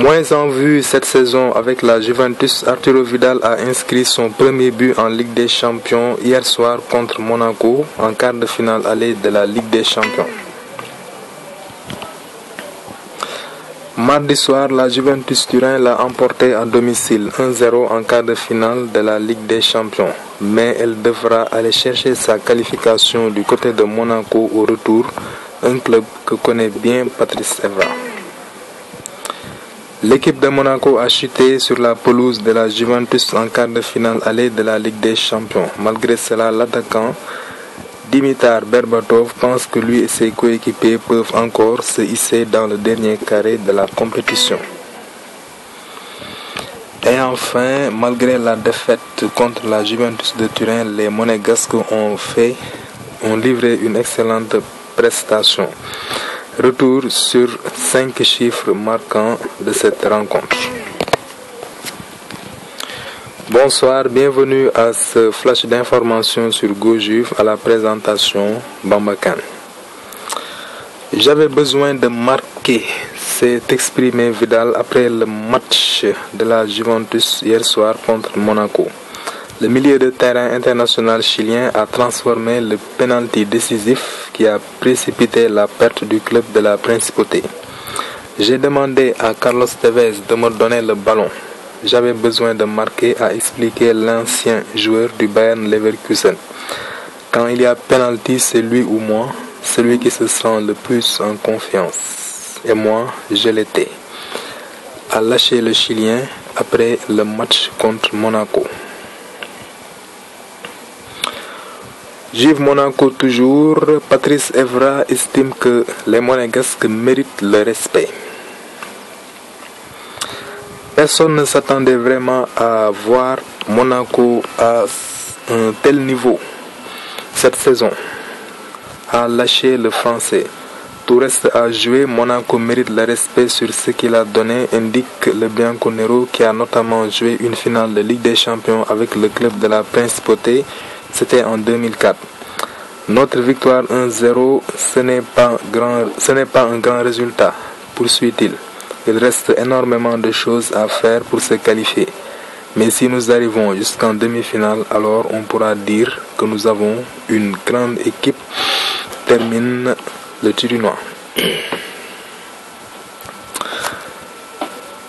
Moins en vue cette saison avec la Juventus, Arturo Vidal a inscrit son premier but en Ligue des Champions hier soir contre Monaco en quart de finale aller de la Ligue des Champions. Mardi soir, la Juventus Turin l'a emporté à domicile 1-0 en quart de finale de la Ligue des Champions, mais elle devra aller chercher sa qualification du côté de Monaco au retour, un club que connaît bien Patrice Evra. L'équipe de Monaco a chuté sur la pelouse de la Juventus en quart de finale aller de la Ligue des Champions. Malgré cela, l'attaquant Dimitar Berbatov pense que lui et ses coéquipiers peuvent encore se hisser dans le dernier carré de la compétition. Et enfin, malgré la défaite contre la Juventus de Turin, les Monégasques ont livré une excellente prestation. Retour sur 5 chiffres marquants de cette rencontre. Bonsoir, bienvenue à ce flash d'information sur GoJuve à la présentation Bambakan. J'avais besoin de marquer, s'est exprimé Vidal après le match de la Juventus hier soir contre Monaco. Le milieu de terrain international chilien a transformé le penalty décisif qui a précipité la perte du club de la Principauté. J'ai demandé à Carlos Tevez de me donner le ballon. J'avais besoin de marquer, a expliqué l'ancien joueur du Bayern Leverkusen. Quand il y a penalty, c'est lui ou moi, celui qui se sent le plus en confiance. Et moi, je l'étais. A lâché le Chilien après le match contre Monaco. Juve Monaco toujours, Patrice Evra estime que les Monégasques méritent le respect. Personne ne s'attendait vraiment à voir Monaco à un tel niveau cette saison. A lâché le français. Tout reste à jouer, Monaco mérite le respect sur ce qu'il a donné, indique le Bianconero qui a notamment joué une finale de Ligue des Champions avec le club de la Principauté. C'était en 2004. Notre victoire 1-0, ce n'est pas un grand résultat, poursuit-il. Il reste énormément de choses à faire pour se qualifier. Mais si nous arrivons jusqu'en demi-finale, alors on pourra dire que nous avons une grande équipe, termine le Turinois.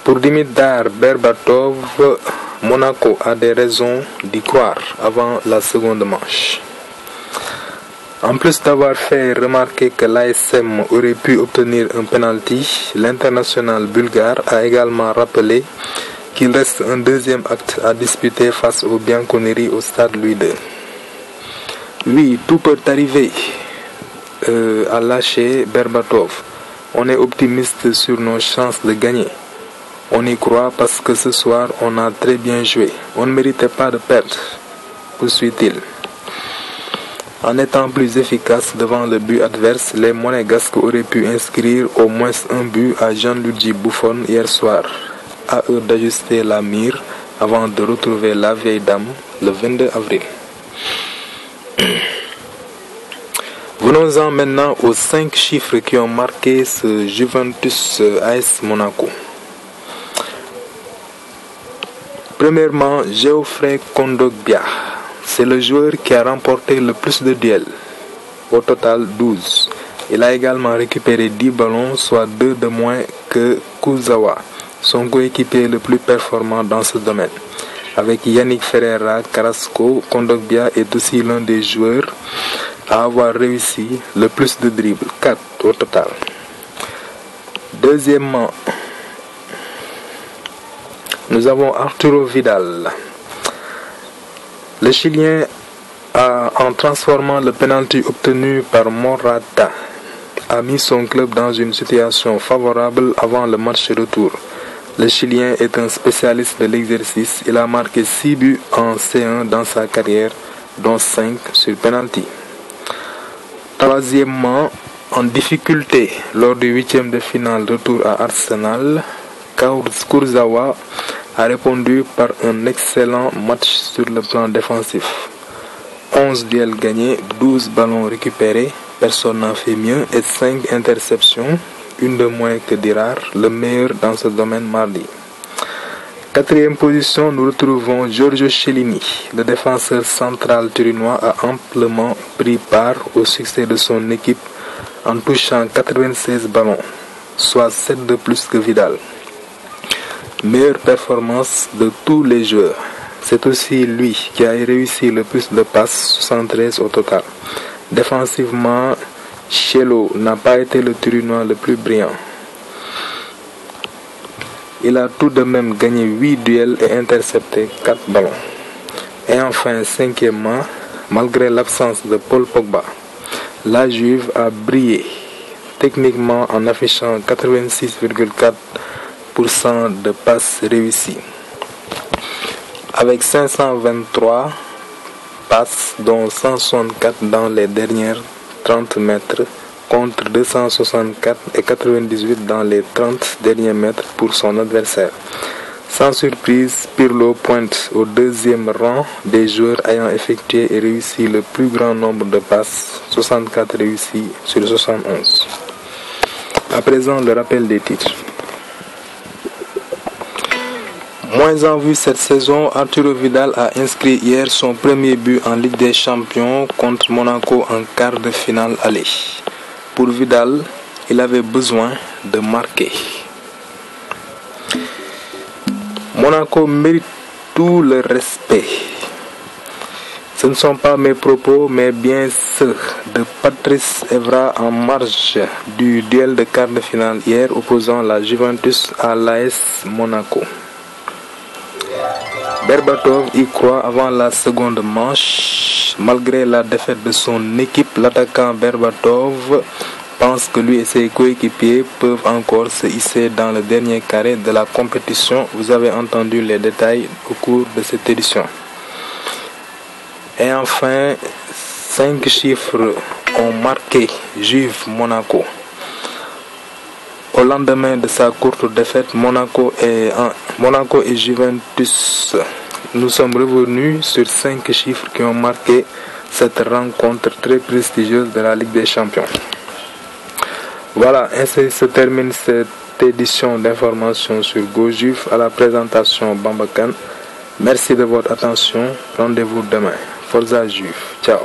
Pour Dimitar Berbatov, Monaco a des raisons d'y croire avant la seconde manche. En plus d'avoir fait remarquer que l'ASM aurait pu obtenir un penalty, l'international bulgare a également rappelé qu'il reste un deuxième acte à disputer face aux Bianconeri au stade Louis II. Oui, tout peut arriver, a lâché Berbatov. On est optimiste sur nos chances de gagner. On y croit parce que ce soir, on a très bien joué. On ne méritait pas de perdre, poursuit-il. En étant plus efficace devant le but adverse, les Monégasques auraient pu inscrire au moins un but à Gianluigi Buffon hier soir. À eux d'ajuster la mire avant de retrouver la vieille dame le 22 avril. Venons-en maintenant aux 5 chiffres qui ont marqué ce Juventus AS Monaco. Premièrement, Geoffrey Kondogbia. C'est le joueur qui a remporté le plus de duels, au total 12. Il a également récupéré 10 ballons, soit 2 de moins que Kurzawa, son coéquipier le plus performant dans ce domaine. Avec Yannick Ferreira Carrasco, Kondogbia est aussi l'un des joueurs à avoir réussi le plus de dribbles, 4 au total. Deuxièmement, nous avons Arturo Vidal. Le Chilien, en transformant le penalty obtenu par Morata, a mis son club dans une situation favorable avant le match retour. Le Chilien est un spécialiste de l'exercice. Il a marqué 6 buts en C1 dans sa carrière, dont 5 sur penalty. Troisièmement, en difficulté lors du 8e de finale retour à Arsenal, Kurzawa a répondu par un excellent match sur le plan défensif. 11 duels gagnés, 12 ballons récupérés, personne n'a fait mieux et 5 interceptions, une de moins que Dirard, le meilleur dans ce domaine mardi. Quatrième position, nous retrouvons Giorgio Chiellini. Le défenseur central turinois a amplement pris part au succès de son équipe en touchant 96 ballons, soit 7 de plus que Vidal. Meilleure performance de tous les joueurs. C'est aussi lui qui a réussi le plus de passes, 73 au total. Défensivement, Cielo n'a pas été le Turinois le plus brillant. Il a tout de même gagné 8 duels et intercepté 4 ballons. Et enfin, cinquièmement, malgré l'absence de Paul Pogba, la Juve a brillé techniquement en affichant 86,4% de passes réussies. Avec 523 passes, dont 164 dans les dernières 30 mètres, contre 264 et 98 dans les 30 derniers mètres pour son adversaire. Sans surprise, Pirlo pointe au deuxième rang des joueurs ayant effectué et réussi le plus grand nombre de passes, 64 réussies sur 71. À présent, le rappel des titres. Moins en vue cette saison, Arturo Vidal a inscrit hier son premier but en Ligue des Champions contre Monaco en quart de finale aller. Pour Vidal, il avait besoin de marquer. Monaco mérite tout le respect. Ce ne sont pas mes propos, mais bien ceux de Patrice Evra en marge du duel de quart de finale hier opposant la Juventus à l'AS Monaco. Berbatov y croit avant la seconde manche. Malgré la défaite de son équipe, l'attaquant Berbatov pense que lui et ses coéquipiers peuvent encore se hisser dans le dernier carré de la compétition. Vous avez entendu les détails au cours de cette édition. Et enfin, 5 chiffres ont marqué Juve Monaco. Au lendemain de sa courte défaite, Monaco et Juventus, nous sommes revenus sur 5 chiffres qui ont marqué cette rencontre très prestigieuse de la Ligue des Champions. Voilà, ainsi se termine cette édition d'information sur GoJuve. À la présentation Bambakan. Merci de votre attention. Rendez-vous demain. Forza Juve. Ciao.